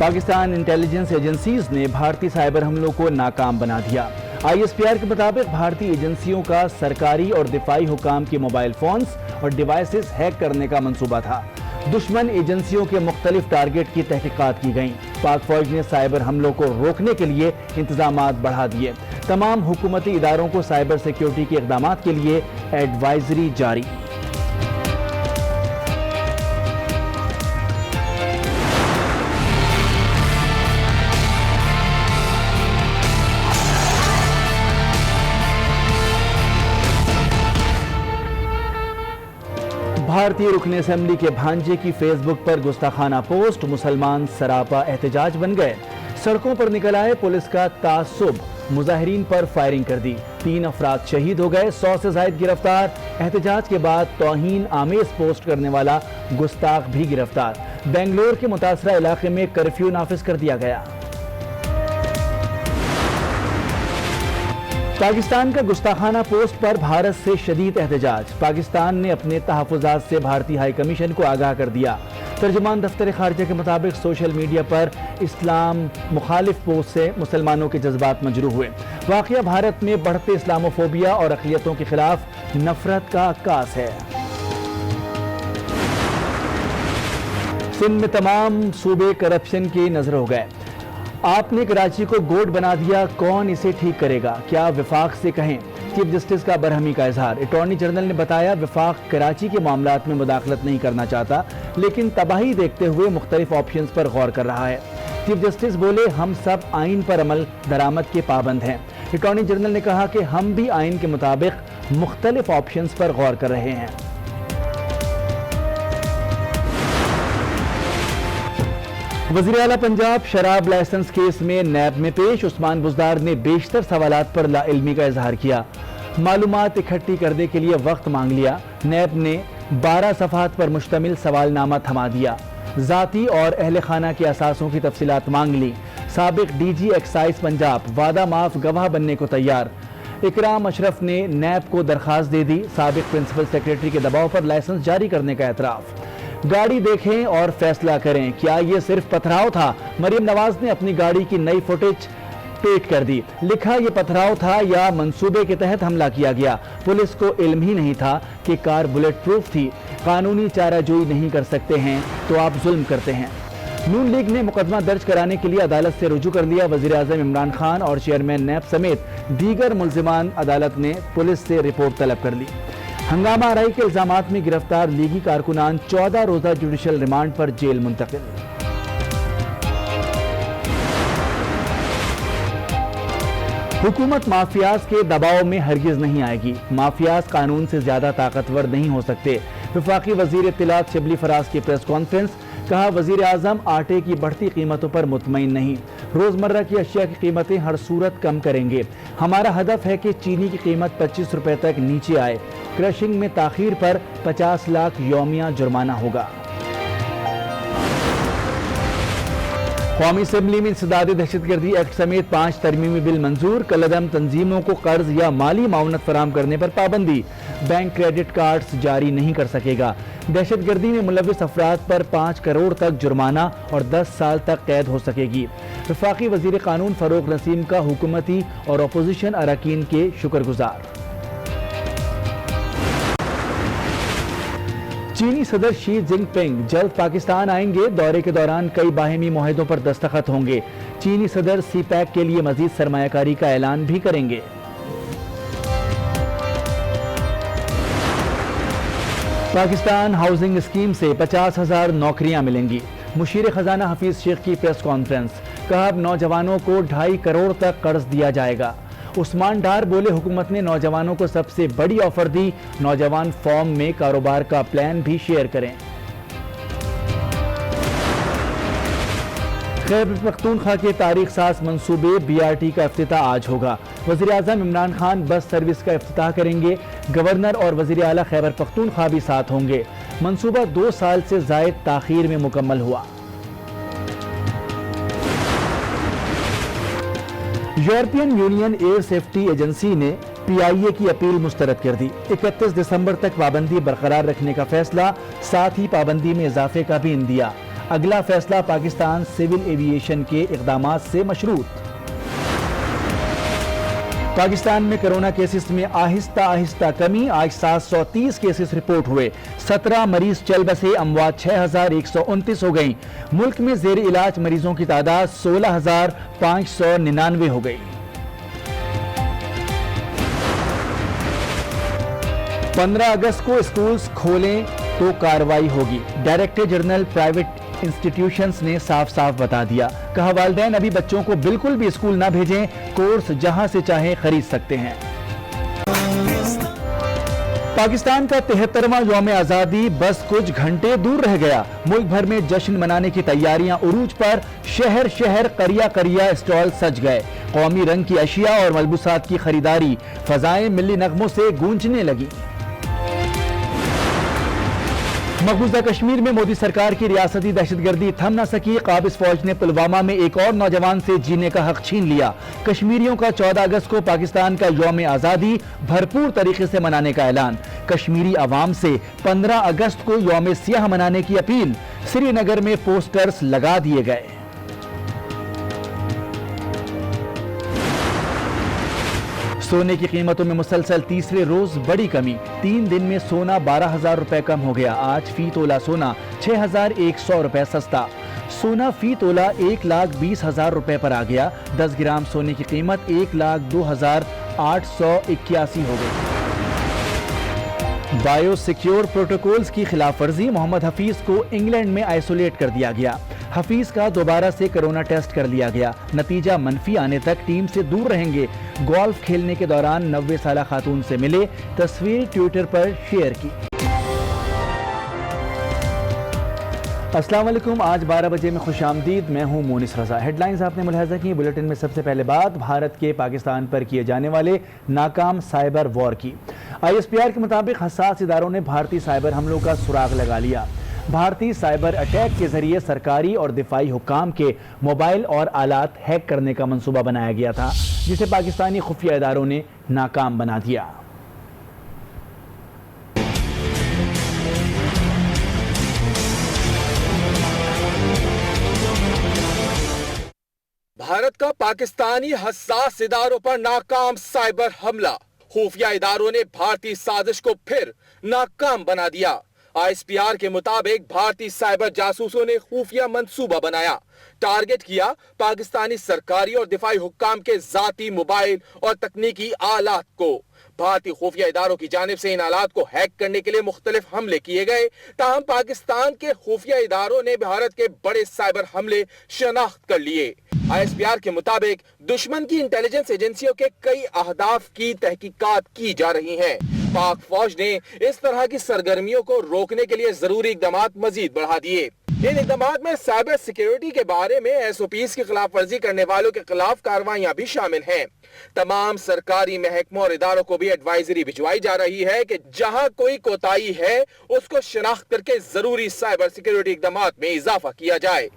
Pakistan intelligence agencies نے بھارتی cyber حملوں کو ناکام بنا دیا۔ ISPR کے مطابق بھارتی ایجنسیوں کا سرکاری اور دفاعی حکام کے موبائل فونز اور ڈیوائسز ہیک کرنے کا منصوبہ تھا۔ دشمن ایجنسیوں کے مختلف ٹارگٹ کی تحقیقات کی گئیں۔ پاک فوج نے سائبر حملوں کو روکنے کے لیے انتظامات بڑھا دیے۔ تمام حکومتی اداروں کو سائبر سیکیورٹی کے اقدامات کے لیے ایڈوائزری جاری۔ بھارتی رکن اسمبلی کے بھانجے کی فیس بک پر گستاخانہ پوسٹ، مسلمان سراپا احتجاج بن گئے۔ سڑکوں پر نکل آئے، پولیس کا تعصب، مظاہرین پر فائرنگ کر دی، 3 افراد شہید ہو گئے، 100 سے زائد گرفتار۔ احتجاج کے بعد توہین آمیز پوسٹ کرنے والا گستاخ بھی گرفتار۔ بنگلور کے متاثرہ علاقے میں کرفیو نافذ کر دیا گیا۔ پاکستان کا گستاخانہ پوسٹ پر بھارت سے شدید احتجاج۔ پاکستان نے اپنے تحفظات سے بھارتی ہائی کمیشن کو آگاہ کر دیا۔ ترجمان دفتر خارجہ کے مطابق سوشل میڈیا پر اسلام مخالف پوسٹ سے مسلمانوں کے جذبات مجروح ہوئے۔ واقعہ بھارت میں بڑھتے اسلاموفوبیا اور اقلیتوں کے خلاف نفرت کا عکاس ہے۔ سندھ میں تمام صوبے کرپشن کی نظر ہو گئے۔ آپ نے کراچی کو گوٹ بنا دیا، کون اسے ٹھیک کرے گا؟ کیا وفاق سے کہیں؟ چیف جسٹس کا برہمی کا اظہار۔ اٹارنی جنرل نے بتایا وفاق کراچی کے معاملات میں مداخلت نہیں کرنا چاہتا، لیکن تباہی دیکھتے ہوئے مختلف آپشنز پر غور کر رہا ہے۔ چیف جسٹس بولے ہم سب آئین پر عمل درآمد کے پابند ہیں۔ اٹارنی جنرل نے کہا کہ ہم بھی آئین کے مطابق مختلف آپشنز پر غور کر رہے ہیں۔ وزیر اعلیٰ پنجاب شراب لائسنس کیس میں نیب میں پیش، عثمان بزدار نے بیشتر سوالات پر لا علمی کا اظہار کیا۔ معلومات اکٹھی کرنے کے لیے وقت مانگ لیا۔ نیب نے 12 صفحات پر مشتمل سوال نامہ تھما دیا۔ ذاتی اور اہل خانہ کے اثاثوں کی تفصیلات مانگ لی۔ سابق DG ایکسائز پنجاب وعدہ معاف گواہ بننے کو تیار۔ اکرام اشرف نے نیب کو درخواست دے دی۔ سابق پرنسپل سیکریٹری کے دباؤ پر لائسنس جاری کرنے کا اعتراف۔ گاڑی دیکھیں اور فیصلہ کریں، کیا یہ صرف پتھراؤ تھا؟ مریم نواز نے اپنی گاڑی کی نئی فوٹیج ٹویٹ کر دی، لکھا یہ پتھراؤ تھا یا منصوبے کے تحت حملہ کیا گیا؟ پولیس کو علم ہی نہیں تھا کہ کار بلٹ پروف تھی۔ قانونی چارہ جوئی نہیں کر سکتے ہیں تو آپ ظلم کرتے ہیں۔ نون لیگ نے مقدمہ درج کرانے کے لیے عدالت سے رجوع کر لیا۔ وزیر اعظم عمران خان اور چیئرمین نیب سمیت دیگر ملزمان عدالت نے پولیس سے رپورٹ طلب کر لی۔ ہنگامہ آرائی کے الزامات میں گرفتار لیگی کارکنان 14 روزہ جوڈیشل ریمانڈ پر جیل منتقل۔ حکومت مافیاز کے دباؤ میں ہرگز نہیں آئے گی۔ مافیاز قانون سے زیادہ طاقتور نہیں ہو سکتے۔ وفاقی وزیر اطلاعات شبلی فراز کی پریس کانفرنس، کہا وزیر اعظم آٹے کی بڑھتی قیمتوں پر مطمئن نہیں، روزمرہ کی اشیاء کی قیمتیں ہر صورت کم کریں گے۔ ہمارا ہدف ہے کہ چینی کی قیمت 25 روپے تک نیچے آئے۔ کرشنگ میں تاخیر پر 50 لاکھ یومیہ جرمانہ ہوگا۔ قومی اسمبلی میں انسداد دہشت گردی ایکٹ سمیت 5 ترمیمی بل منظور۔ کالعدم تنظیموں کو قرض یا مالی معاونت فراہم کرنے پر پابندی۔ بینک کریڈٹ کارڈز جاری نہیں کر سکے گا۔ دہشت گردی میں ملوث افراد پر 5 کروڑ تک جرمانہ اور 10 سال تک قید ہو سکے گی۔ وفاقی وزیر قانون فاروق نسیم کا حکومتی اور اپوزیشن اراکین کے شکر گزار۔ چینی صدر شی جن پنگ جلد پاکستان آئیں گے۔ دورے کے دوران کئی باہمی معاہدوں پر دستخط ہوں گے۔ چینی صدر سی پیک کے لیے مزید سرمایہ کاری کا اعلان بھی کریں گے۔ پاکستان ہاؤسنگ اسکیم سے 50,000 نوکریاں ملیں گی۔ مشیر خزانہ حفیظ شیخ کی پریس کانفرنس، کہا اب نوجوانوں کو 2.5 کروڑ تک قرض دیا جائے گا۔ عثمان ڈار بولے حکومت نے نوجوانوں کو سب سے بڑی آفر دی، نوجوان فارم میں کاروبار کا پلان بھی شیئر کریں۔ خیبر پختونخوا کے تاریخ ساز منصوبے BRT کا افتتاح آج ہوگا۔ وزیر اعظم عمران خان بس سروس کا افتتاح کریں گے۔ گورنر اور وزیر اعلیٰ خیبر پختونخوا بھی ساتھ ہوں گے۔ منصوبہ 2 سال سے زائد تاخیر میں مکمل ہوا۔ European Union air safety agency نے PIA کی اپیل مسترد کر دی۔ 31 دسمبر تک پابندی برقرار رکھنے کا فیصلہ، ساتھ ہی پابندی میں اضافے کا بھی اندیا۔ اگلا فیصلہ پاکستان سول ایوییشن کے اقدامات سے مشروط۔ پاکستان میں کرونا کیسز میں آہستہ آہستہ کمی، آج 730 کیسز رپورٹ ہوئے، 17 مریض چل بسے، اموات 6129 ہو گئیں۔ ملک میں زیر علاج مریضوں کی تعداد 16,599 ہو گئی۔ 15 اگست کو اسکولز کھولیں تو کارروائی ہوگی، ڈائریکٹر جنرل پرائیویٹ انسٹیٹیوشنز نے صاف صاف بتا دیا، کہا والدین ابھی بچوں کو بالکل بھی اسکول نہ بھیجیں، کورس جہاں سے چاہیں خرید سکتے ہیں۔ پاکستان کا 73واں یوم آزادی بس کچھ گھنٹے دور رہ گیا، ملک بھر میں جشن منانے کی تیاریاں عروج پر، شہر شہر قریہ قریہ اسٹال سج گئے، قومی رنگ کی اشیاء اور ملبوسات کی خریداری، فضائیں ملی نغموں سے گونجنے لگی۔ مقبوضہ کشمیر میں مودی سرکار کی ریاستی دہشت گردی تھم نہ سکی، قابض فوج نے پلوامہ میں ایک اور نوجوان سے جینے کا حق چھین لیا۔ کشمیریوں کا 14 اگست کو پاکستان کا یوم آزادی بھرپور طریقے سے منانے کا اعلان، کشمیری عوام سے 15 اگست کو یوم سیاہ منانے کی اپیل، سری نگر میں پوسٹرز لگا دیے گئے۔ سونے کی قیمتوں میں مسلسل تیسرے روز بڑی کمی، 3 دن میں سونا 12,000 روپے کم ہو گیا، آج فی تولہ سونا 6,100 روپے سستا، سونا فی تولہ 1,20,000 روپے پر آ گیا، 10 گرام سونے کی قیمت 1,02,881 ہو گئی۔ بایو سیکیور پروٹوکولز کی خلاف ورزی، محمد حفیظ کو انگلینڈ میں آئسولیٹ کر دیا گیا، حفیظ کا دوبارہ سے کرونا ٹیسٹ کر لیا گیا، نتیجہ منفی آنے تک ٹیم سے دور رہیں گے، گولف کھیلنے کے دوران 90 سالہ خاتون سے ملے، تصویر ٹویٹر پر شیئر کی۔ السلام علیکم، آج 12 بجے میں خوش آمدید، میں ہوں مونس رضا۔ ہیڈ لائنز آپ نے ملاحظہ کی، بلیٹن میں سب سے پہلے بات بھارت کے پاکستان پر کیے جانے والے ناکام سائبر وار کی۔ ISPR کے مطابق حساس اداروں نے بھارتی سائبر حملوں کا سراغ لگا لیا۔ بھارتی سائبر اٹیک کے ذریعے سرکاری اور دفاعی حکام کے موبائل اور آلات ہیک کرنے کا منصوبہ بنایا گیا تھا، جسے پاکستانی خفیہ اداروں نے ناکام بنا دیا۔ بھارت کا پاکستانی حساس اداروں پر ناکام سائبر حملہ، خفیہ اداروں نے بھارتی سازش کو پھر ناکام بنا دیا۔ ISPR کے مطابق بھارتی سائبر جاسوسوں نے خفیہ منصوبہ بنایا، ٹارگٹ کیا پاکستانی سرکاری اور دفاعی حکام کے ذاتی موبائل اور تکنیکی آلات کو۔ بھارتی خفیہ اداروں کی جانب سے ان آلات کو ہیک کرنے کے لیے مختلف حملے کیے گئے، تاہم پاکستان کے خفیہ اداروں نے بھارت کے بڑے سائبر حملے شناخت کر لیے۔ ISPR کے مطابق دشمن کی انٹیلیجنس ایجنسیوں کے کئی اہداف کی تحقیقات کی جا رہی ہیں۔ پاک فوج نے اس طرح کی سرگرمیوں کو روکنے کے لیے ضروری اقدامات مزید بڑھا دیے۔ ان اقدامات میں سائبر سیکیورٹی کے بارے میں SOPs کی خلاف ورزی کرنے والوں کے خلاف کارروائیاں بھی شامل ہیں۔ تمام سرکاری محکموں اور اداروں کو بھی ایڈوائزری بھجوائی جا رہی ہے کہ جہاں کوئی کوتاہی ہے اس کو شناخت کر کے ضروری سائبر سیکیورٹی اقدامات میں اضافہ کیا جائے۔